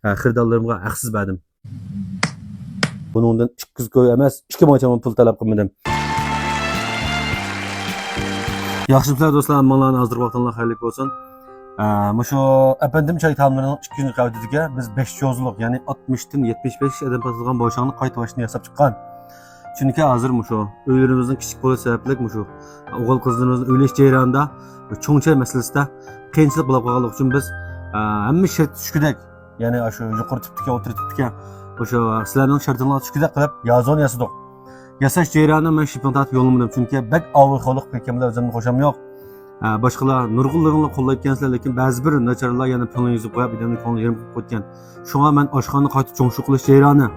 xaridorlarimga haqsiz berdim. Buningdan 200 ko'y emas, 2 mo'chaman pul talab qilmadim. Yaxshimizlar do'stlar, hammalarning hozir vaqtinlar xayrli bo'lsin. Mushu efendim çay tamamlarının 2 günlük avdidiga biz 5 yozuluq, yani 60 dan 75 adam basılgan boşanlık qayta başını yasap çıqqan. Çünkü hazır mushu uylarimizning kichik bo'lishi sababli mushu o'g'il qizlarimizning uylash jarayonida cho'ngchay masalasida qiyinchilik bo'lib qolganligi uchun biz hamma shart tushkudak, ya'ni shu yuqori tipdagi o'tir tipdagi o'sha sizlarning shartinglarga tushkudak qilib yozon yasadik. Yasash jarayonini men shipon tatib yo'lamadim, chunki bak avvalxo'liq qilganimda o'zimning xo'sham yo'q. Boshqalar nurg'unlarni qo'llayotgansizlar, lekin ba'zi bir nacharlar yana pulni yuzib qo'yib, odamning ko'nglini yerim qilib qo'ygan. Shunga men oshxona qayta cho'ngshi qilish jarayoni,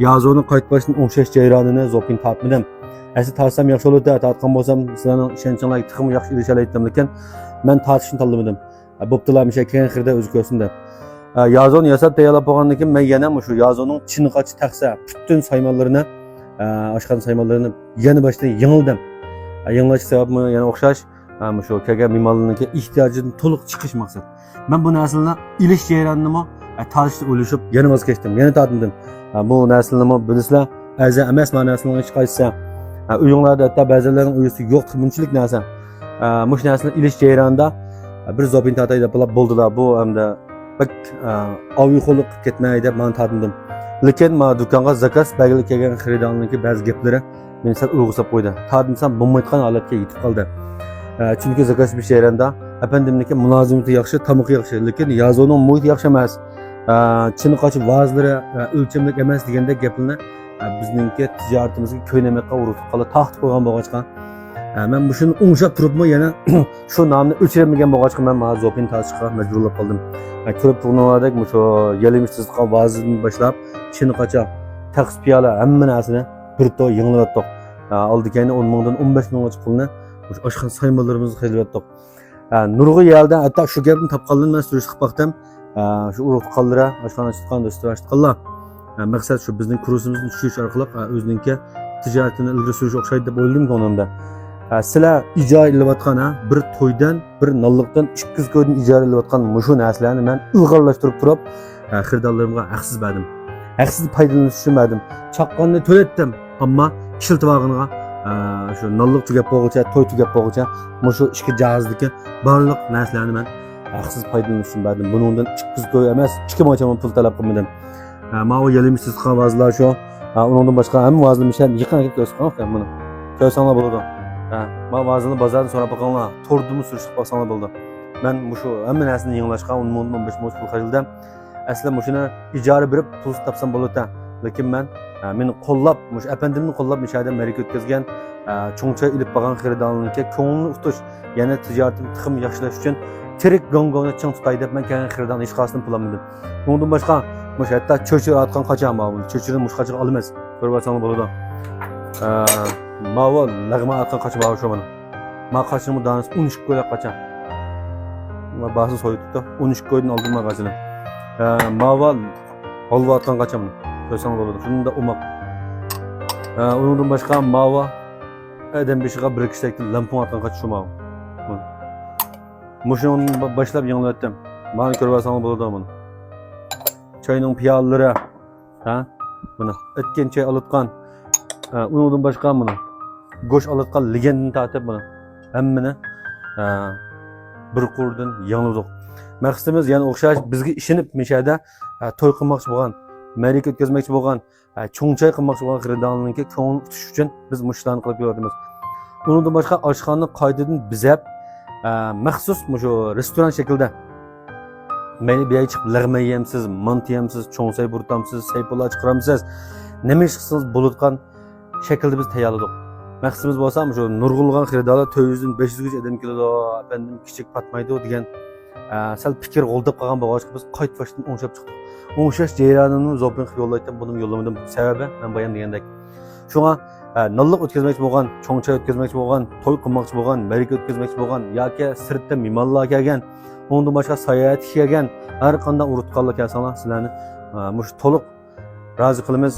yozoni qayta boshdan o'ngshash jarayonini zo'pin tatmadim. Asli tatsam yaxshi bo'ladi, tatgan bo'lsam sizlarning ishonchinglarga tiqim yaxshi erishalaydim, lekin men tatishni tanlamadim. Bo'ptilar, misha keyin xirda o'zi ko'rsin deb. Yozon yasab tayyorlab bo'lgandan keyin men yana shu yozoning chiniqachi taqsa butun saymonlarini, oshxona saymonlarini yana boshdan yengildim. Yangilash sababmi yana o'xshash shu kelgan mehmonlarning ehtiyojini to'liq chiqish maqsad. Men bu narsalarni ilish jarayonini tatishni o'ylashib yana voz kechdim, yana tatmadim. Bu narsalarni bilasizlar, aza emas ma'nosini hech qaysi. Uyinglarda hatto ba'zilarning uyisi yo'q, bunchalik narsa. Mush narsani ilish jarayonida bir zobin tatay deb bo'ldilar. Bu hamda bak aviyxo'liq ketmay deb men tatmadim. Lekin men do'konga zakaz belgilab kelgan xaridorlarning ba'zi gaplari meni sal uyg'usab qo'ydi. Tatmasam bo'lmaydigan holatga yetib qoldi. Çünkü zakaz bir jarayonda efendimniki mulozimati yaxshi, tamuqi yaxshi, lekin yozoning muhiti yaxshi emas. Chini qochib vazlari o'lchamlik emas deganda gaplarni bizningki tijoratimizga ko'ynamakqa uritib qolib taxt qo'ygan bo'lg'achqa. Men bu shuni o'ngshab turibmi yana shu nomni o'chirmagan bo'lg'achqa men mazopin tasishga majbur bo'lib qoldim. Ko'rib turganlaridek shu yelimish tizqa vazini boshlab chini qocha taqs piyola hamma narsani bir to yengillatdik. Oldikayni 10 mingdan 15 minggacha pulni oshxona saymonlarimizni qilyaptik. Nurg'u yerdan hatto shu gapni topqanlarni men surish qilib baqdim. Shu urug'qonlara oshxona chiqqan do'stlar chiqqanlar. Maqsad shu bizning kursimizni tushish orqali o'zininki tijoratini ilgari surish o'xshaydi deb o'yladim ko'nglimda. Sizlar ijara qilayotgan bir to'ydan, bir nonliqdan 200 ko'ydan ijara qilayotgan mushu narsalarni men ilg'orlashtirib turib, xaridorlarimga haqsiz berdim. Haqsiz foydalanishni tushunmadim. Chaqqonni to'latdim, ammo ishiltivog'iniga shu nonliq tugab bo'lguncha, to'y tugab bo'lguncha mushu ishga jazizdagi barliq narsalarni men haqsiz foydalanishni berdim. Buningdan 200 ko'y emas, 2 mo'chaman pul talab qilmadim. Men o yelimsiz qilgan vazlar shu, uningdan boshqa hamma vaznim ishlar yaqin ko'rsatib qo'ygan buni. Ko'rsanglar bo'ladi. Men vazini bozordan so'rab boqqanlar, to'rdimi surishib boqsanglar bo'ldi. Men mushu hamma narsani yanglashga 10 ming 15 ming pul xarjladim. Aslan mushuni ijara berib pul topsam bo'ladi. Lekin meni qo'llab, mush efendimni qo'llab mishada marika o'tkazgan, cho'ngcha ilib qolgan xaridorlarga ko'ngilni utash, yana tijoratimni tiqim yaxshilash uchun tirik gongoni ching tutay deb men kelgan xaridorni hech qaysini pul olmadim. Bundan boshqa mush hatto cho'chir atgan qachon bor, cho'chirni mush qachon olmas. Ko'rib olsangiz bo'ladi. Mava lag'ma atgan qachon bor shu mana. Men qachon danis 13 ko'y qachon. Va bahsi so'yibdi. 13 ko'ydan oldim men qachon. Mava olva atgan qachon. Ko'rsangiz bo'ladi. Shunda umoq. Undan boshqa mava adam beshiga bir kishilik lampon atgan qachon shu mava. Mushuni boshlab yanglatdim. Meni ko'rib olsangiz bo'ladi buni. Choyning piyolalari, buni o'tgan choy olayotgan, undan boshqa buni go'sht olayotgan legendani tatib buni hammani bir qurdan yangladik. Maqsadimiz yana o'xshash bizga ishinib mishada to'y qilmoqchi bo'lgan, marika o'tkazmoqchi bo'lgan, cho'ngchay qilmoqchi bo'lgan xaridorlarga ko'ngil tutish uchun biz mushlarni qilib beryapmiz. Undan boshqa oshxona qoidadan bizab maxsus shu restoran shaklida meni bir ay chiqib lag'ma yeyamsiz, mant yeyamsiz, cho'ngsay burtamsiz, saypolar chiqaramsiz. Nima ish qilsangiz bo'ladigan shaklda biz tayyorladik. Maqsadimiz bo'lsa shu nurg'ulg'an xaridorlar 400 dan 500 gacha odam keladi, efendim kichik patmaydi degan sal fikr g'o'ldab qolgan bo'lg'ach biz qaytfashdan o'ngshab chiqdik. O'ngshash jarayonini zo'pin qilib yo'llaydim, buni yo'llamadim. Sababi men bayon degandek. Shunga nonliq o'tkazmoqchi bo'lgan, cho'ngchay o'tkazmoqchi bo'lgan, to'y qilmoqchi bo'lgan, marika o'tkazmoqchi bo'lgan yoki sirtda mehmonlar kelgan, undan boshqa sayohat kelgan har qanday urutqonlar kelsanlar sizlarni mush to'liq rozi qilamiz.